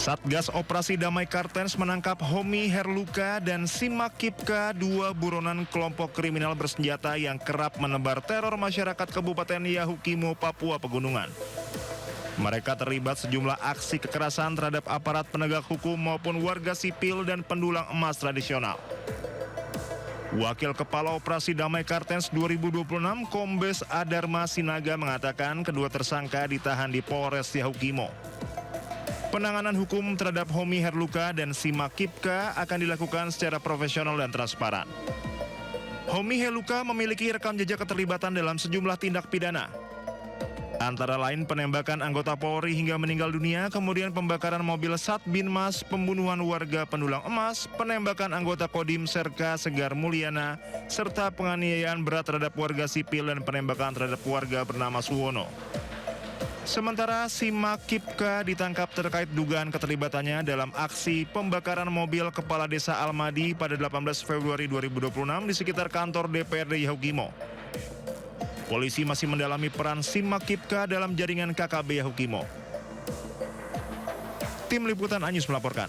Satgas Operasi Damai Kartens menangkap Homi Herluka dan Simak Kipka, dua buronan kelompok kriminal bersenjata yang kerap menebar teror masyarakat Kabupaten Yahukimo, Papua Pegunungan. Mereka terlibat sejumlah aksi kekerasan terhadap aparat penegak hukum maupun warga sipil dan pendulang emas tradisional. Wakil Kepala Operasi Damai Kartens 2026 Kombes Adarma Sinaga mengatakan kedua tersangka ditahan di Polres Yahukimo. Penanganan hukum terhadap Homi Herluka dan Simak Kipka akan dilakukan secara profesional dan transparan. Homi Herluka memiliki rekam jejak keterlibatan dalam sejumlah tindak pidana, antara lain penembakan anggota Polri hingga meninggal dunia, kemudian pembakaran mobil Satbinmas, pembunuhan warga pendulang emas, penembakan anggota Kodim Serka Segar Mulyana, serta penganiayaan berat terhadap warga sipil dan penembakan terhadap warga bernama Suwono. Sementara Simak Kipka ditangkap terkait dugaan keterlibatannya dalam aksi pembakaran mobil Kepala Desa Almadi pada 18 Februari 2026 di sekitar kantor DPRD Yahukimo. Polisi masih mendalami peran Simak Kipka dalam jaringan KKB Yahukimo. Tim Liputan Anyus melaporkan.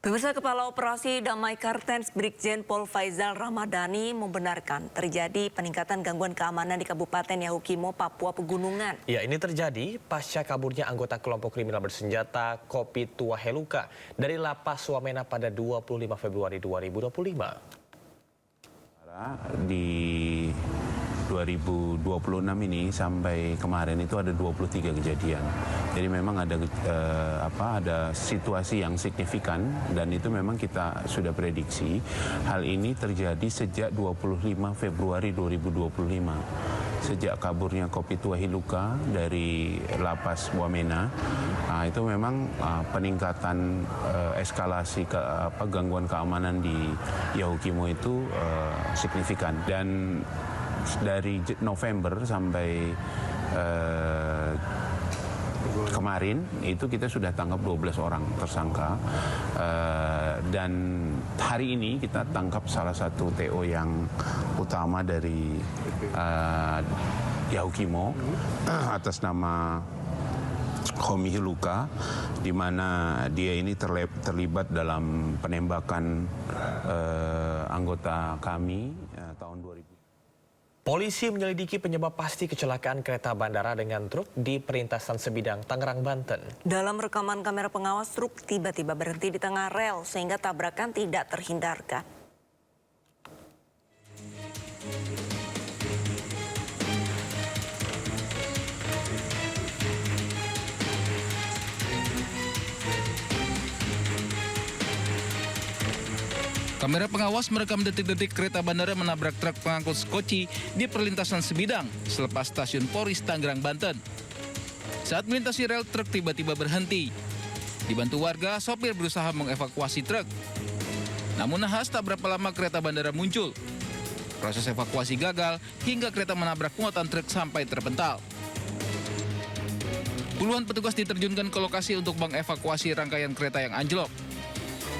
Pemirsa, Kepala Operasi Damai Kartens Brigjen Pol Faizal Ramadhani membenarkan terjadi peningkatan gangguan keamanan di Kabupaten Yahukimo, Papua Pegunungan. Ya, ini terjadi pasca kaburnya anggota kelompok kriminal bersenjata Kopi Tua Heluka dari Lapas Wamena pada 25 Februari 2025. Di 2026 ini sampai kemarin itu ada 23 kejadian. Jadi memang ada situasi yang signifikan dan itu memang kita sudah prediksi. Hal ini terjadi sejak 25 Februari 2025. Sejak kaburnya Kopi Tua Heluka dari Lapas Wamena, itu memang peningkatan eskalasi gangguan keamanan di Yahukimo itu signifikan. Dan dari November sampai kemarin itu kita sudah tangkap 12 orang tersangka, dan hari ini kita tangkap salah satu TO yang utama dari Yahukimo atas nama Homi Herluka, di mana dia ini terlibat dalam penembakan anggota kami tahun 2000. Polisi menyelidiki penyebab pasti kecelakaan kereta bandara dengan truk di perlintasan Sebidang, Tangerang, Banten. Dalam rekaman kamera pengawas, truk tiba-tiba berhenti di tengah rel sehingga tabrakan tidak terhindarkan. Kamera pengawas merekam detik-detik kereta bandara menabrak truk pengangkut skoci di perlintasan Sebidang selepas stasiun Polres Tangerang, Banten. Saat melintasi rel, truk tiba-tiba berhenti. Dibantu warga, sopir berusaha mengevakuasi truk. Namun nahas tak berapa lama kereta bandara muncul. Proses evakuasi gagal hingga kereta menabrak muatan truk sampai terpental. Puluhan petugas diterjunkan ke lokasi untuk mengevakuasi rangkaian kereta yang anjlok.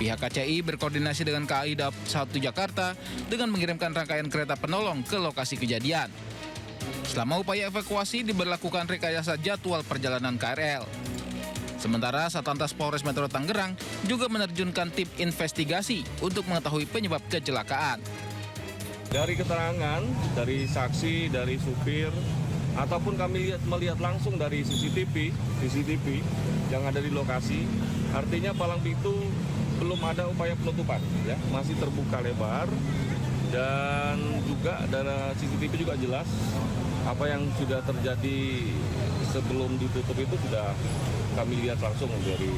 Pihak KCI berkoordinasi dengan KAI Daob 1 Jakarta dengan mengirimkan rangkaian kereta penolong ke lokasi kejadian. Selama upaya evakuasi diberlakukan rekayasa jadwal perjalanan KRL. Sementara Satlantas Polres Metro Tangerang juga menerjunkan tim investigasi untuk mengetahui penyebab kecelakaan. Dari keterangan, dari saksi, dari supir, ataupun kami melihat langsung dari CCTV yang ada di lokasi, artinya palang pintu belum ada upaya penutupan, ya, masih terbuka lebar, dan juga dari CCTV juga jelas apa yang sudah terjadi sebelum ditutup itu sudah kami lihat langsung dari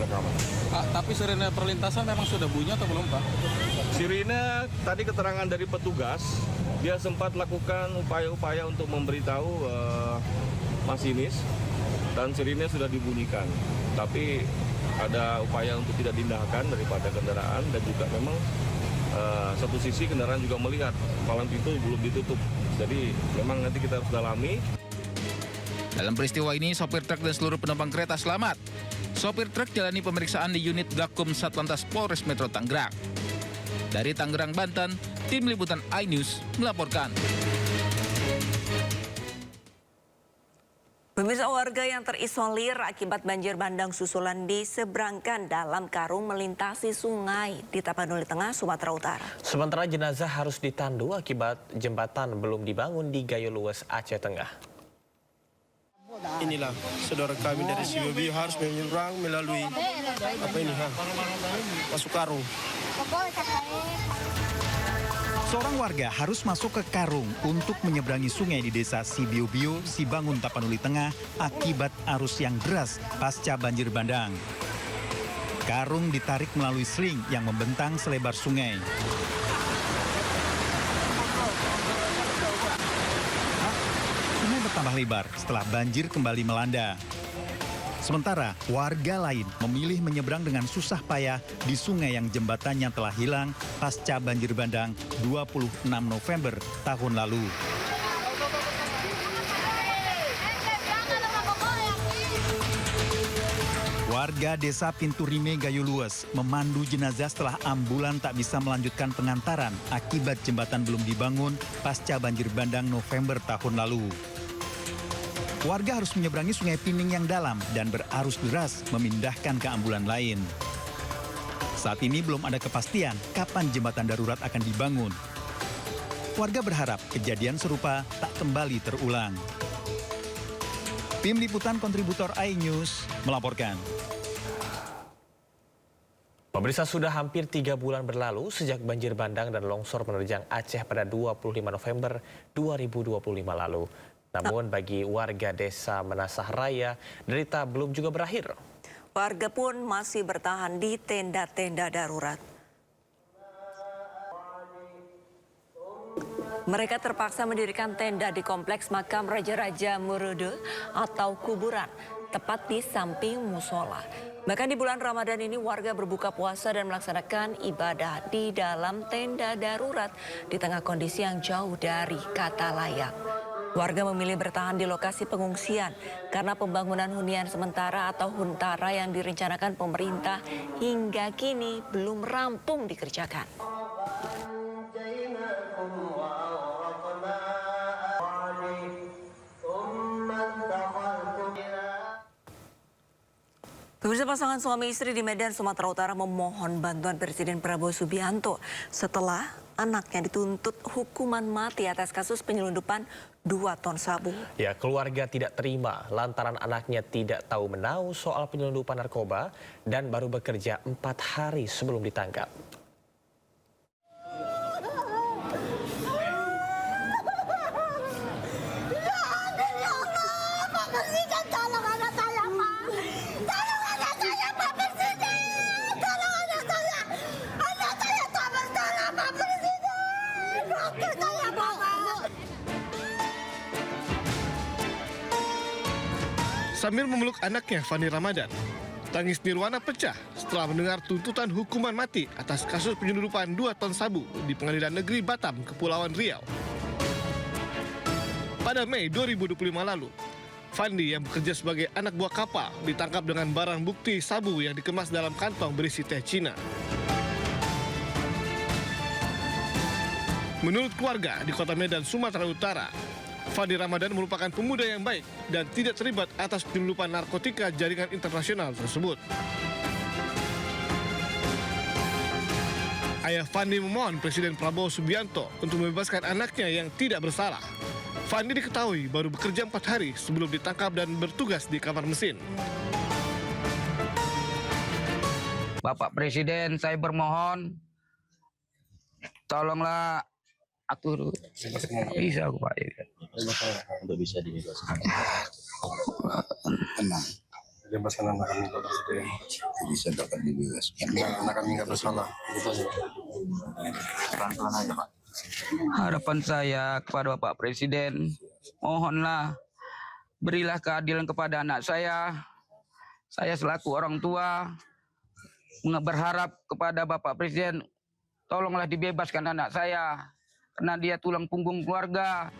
rekaman. Pak, tapi sirine perlintasan memang sudah bunyi atau belum, Pak? Sirine tadi keterangan dari petugas, dia sempat lakukan upaya-upaya untuk memberitahu masinis dan sirine sudah dibunyikan, tapi ada upaya untuk tidak diindahkan daripada kendaraan, dan juga memang satu sisi kendaraan juga melihat palang pintu belum ditutup. Jadi memang nanti kita harus dalami. Dalam peristiwa ini, sopir truk dan seluruh penumpang kereta selamat. Sopir truk jalani pemeriksaan di unit Gakum Satlantas Polres Metro Tangerang. Dari Tangerang, Banten, Tim Liputan iNews melaporkan. Pemirsa, warga yang terisolir akibat banjir bandang susulan diseberangkan dalam karung melintasi sungai di Tapanuli Tengah, Sumatera Utara. Sementara jenazah harus ditandu akibat jembatan belum dibangun di Gayo Lues, Aceh Tengah. Inilah saudara kami dari CBB harus menyeberang melalui masuk karung. Seorang warga harus masuk ke karung untuk menyeberangi sungai di desa Sibiobio, Sibangun, Tapanuli Tengah akibat arus yang deras pasca banjir bandang. Karung ditarik melalui sling yang membentang selebar sungai. Sungai bertambah lebar setelah banjir kembali melanda. Sementara warga lain memilih menyeberang dengan susah payah di sungai yang jembatannya telah hilang pasca banjir bandang 26 November tahun lalu. Warga desa Pinturime, Gayo Lues memandu jenazah setelah ambulan tak bisa melanjutkan pengantaran akibat jembatan belum dibangun pasca banjir bandang November tahun lalu. Warga harus menyeberangi sungai Pining yang dalam dan berarus deras memindahkan ke ambulan lain. Saat ini belum ada kepastian kapan jembatan darurat akan dibangun. Warga berharap kejadian serupa tak kembali terulang. Tim Liputan Kontributor iNews melaporkan. Pemirsa, sudah hampir 3 bulan berlalu sejak banjir bandang dan longsor menerjang Aceh pada 25 November 2025 lalu. Namun bagi warga desa Menasah Raya, derita belum juga berakhir. Warga pun masih bertahan di tenda-tenda darurat. Mereka terpaksa mendirikan tenda di kompleks makam Raja-Raja Murude atau kuburan, tepat di samping musola. Bahkan di bulan Ramadan ini warga berbuka puasa dan melaksanakan ibadah di dalam tenda darurat di tengah kondisi yang jauh dari kata layak. Warga memilih bertahan di lokasi pengungsian karena pembangunan hunian sementara atau huntara yang direncanakan pemerintah hingga kini belum rampung dikerjakan. Pemirsa, pasangan suami istri di Medan, Sumatera Utara memohon bantuan Presiden Prabowo Subianto setelah anaknya dituntut hukuman mati atas kasus penyelundupan 2 ton sabu. Ya, keluarga tidak terima lantaran anaknya tidak tahu menau soal penyelundupan narkoba dan baru bekerja 4 hari sebelum ditangkap. Sambil memeluk anaknya, Fandi Ramadan, tangis Nirwana pecah setelah mendengar tuntutan hukuman mati atas kasus penyelundupan 2 ton sabu di Pengadilan Negeri Batam, Kepulauan Riau. Pada Mei 2025 lalu, Fandi yang bekerja sebagai anak buah kapal ditangkap dengan barang bukti sabu yang dikemas dalam kantong berisi teh Cina. Menurut keluarga di kota Medan, Sumatera Utara, Fandi Ramadan merupakan pemuda yang baik dan tidak terlibat atas penyelundupan narkotika jaringan internasional tersebut. Ayah Fandi memohon Presiden Prabowo Subianto untuk membebaskan anaknya yang tidak bersalah. Fandi diketahui baru bekerja 4 hari sebelum ditangkap dan bertugas di kamar mesin. Bapak Presiden, saya bermohon, tolonglah aku bisa aku Pak. Untuk bisa dibebaskan. Tenang. Bebaskan anak kami, Pak Presiden. Bisa dapat dibebaskan. Anak kami nggak bersalah. Pelan-pelan aja, Pak. Harapan saya kepada Bapak Presiden, mohonlah berilah keadilan kepada anak saya. Saya selaku orang tua berharap kepada Bapak Presiden, tolonglah dibebaskan anak saya karena dia tulang punggung keluarga.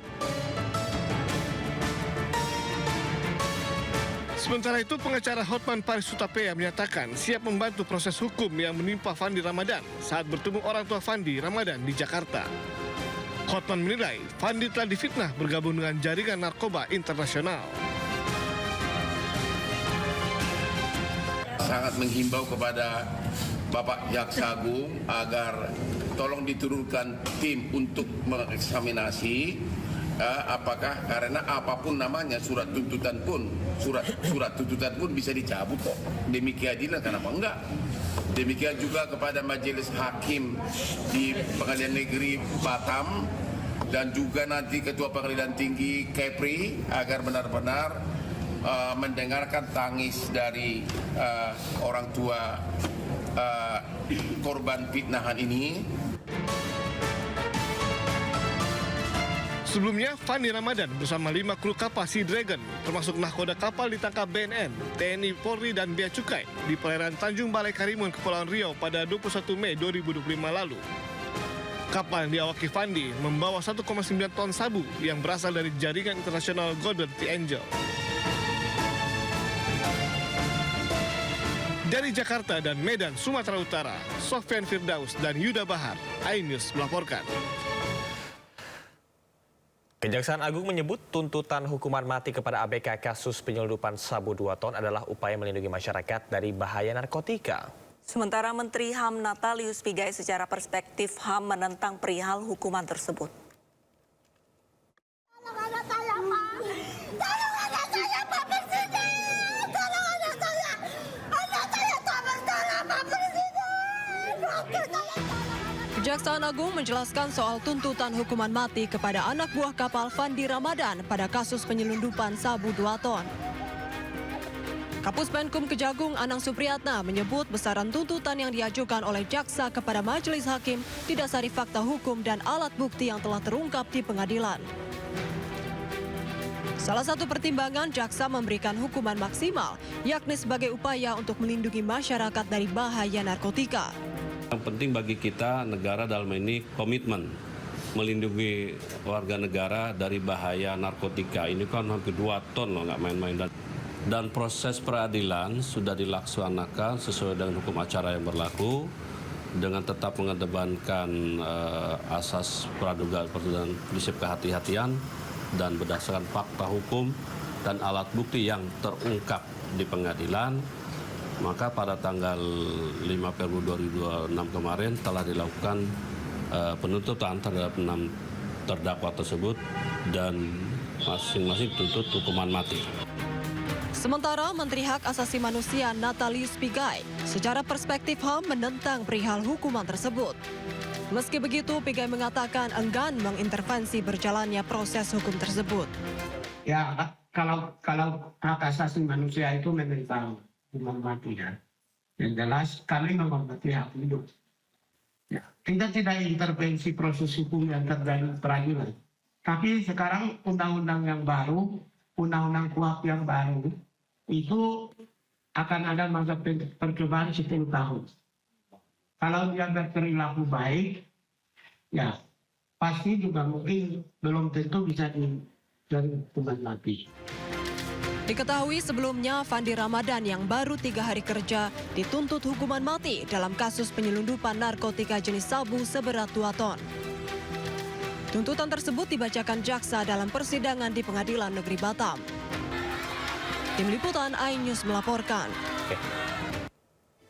Sementara itu, pengacara Hotman Paris Hutapea menyatakan siap membantu proses hukum yang menimpa Fandi Ramadan saat bertemu orang tua Fandi Ramadan di Jakarta. Hotman menilai Fandi telah difitnah bergabung dengan jaringan narkoba internasional. sangat menghimbau kepada Bapak Jaksa Agung agar tolong diturunkan tim untuk mengeksaminasi apakah karena apapun namanya surat tuntutan pun bisa dicabut kok demi keadilan, kenapa enggak? Demikian juga kepada Majelis Hakim di Pengadilan Negeri Batam dan juga nanti Ketua Pengadilan Tinggi Kepri agar benar-benar mendengarkan tangis dari orang tua korban fitnahan ini. Sebelumnya, Fandi Ramadan bersama 5 kru kapal Sea Dragon, termasuk nahkoda kapal ditangkap BNN, TNI, Polri, dan Bea Cukai di perairan Tanjung Balai Karimun, Kepulauan Riau pada 21 Mei 2025 lalu. Kapal yang diawaki Fandi membawa 1,9 ton sabu yang berasal dari jaringan internasional Golden Triangle. Dari Jakarta dan Medan, Sumatera Utara, Sofyan Firdaus dan Yuda Bahar, iNews melaporkan. Kejaksaan Agung menyebut tuntutan hukuman mati kepada ABK kasus penyelundupan sabu 2 ton adalah upaya melindungi masyarakat dari bahaya narkotika. Sementara Menteri HAM Natalius Pigai secara perspektif HAM menentang perihal hukuman tersebut. Kejaksaan Agung menjelaskan soal tuntutan hukuman mati kepada anak buah kapal Fandi Ramadan pada kasus penyelundupan sabu 2 ton. Kapus Penkum Kejagung Anang Supriyatna menyebut besaran tuntutan yang diajukan oleh jaksa kepada majelis hakim didasari fakta hukum dan alat bukti yang telah terungkap di pengadilan. Salah satu pertimbangan jaksa memberikan hukuman maksimal, yakni sebagai upaya untuk melindungi masyarakat dari bahaya narkotika. Yang penting bagi kita, negara dalam ini komitmen melindungi warga negara dari bahaya narkotika. Ini kan hampir 2 ton loh, nggak main-main. Dan proses peradilan sudah dilaksanakan sesuai dengan hukum acara yang berlaku, dengan tetap mengedepankan asas praduga dan prinsip kehati-hatian, dan berdasarkan fakta hukum dan alat bukti yang terungkap di pengadilan. Maka pada tanggal 5 Februari 2026 kemarin telah dilakukan penuntutan terhadap 6 terdakwa tersebut dan masing-masing dituntut hukuman mati. Sementara Menteri Hak Asasi Manusia Natalius Pigai secara perspektif HAM menentang perihal hukuman tersebut. Meski begitu, Pigai mengatakan enggan mengintervensi berjalannya proses hukum tersebut. Ya, kalau hak asasi manusia itu menentang hukuman mati, ya. Yang jelas kami menghormati hak hidup. Ya, kita tidak intervensi proses hukum yang terjadi peradilan. Tapi sekarang undang-undang yang baru, undang-undang KUHP yang baru, itu akan ada masa percobaan 10 tahun. Kalau dia berperilaku baik, ya pasti juga mungkin belum tentu bisa dari hukuman mati. Diketahui sebelumnya Fandi Ramadan yang baru 3 hari kerja dituntut hukuman mati dalam kasus penyelundupan narkotika jenis sabu seberat 2 ton. Tuntutan tersebut dibacakan jaksa dalam persidangan di Pengadilan Negeri Batam. Tim Liputan iNews melaporkan.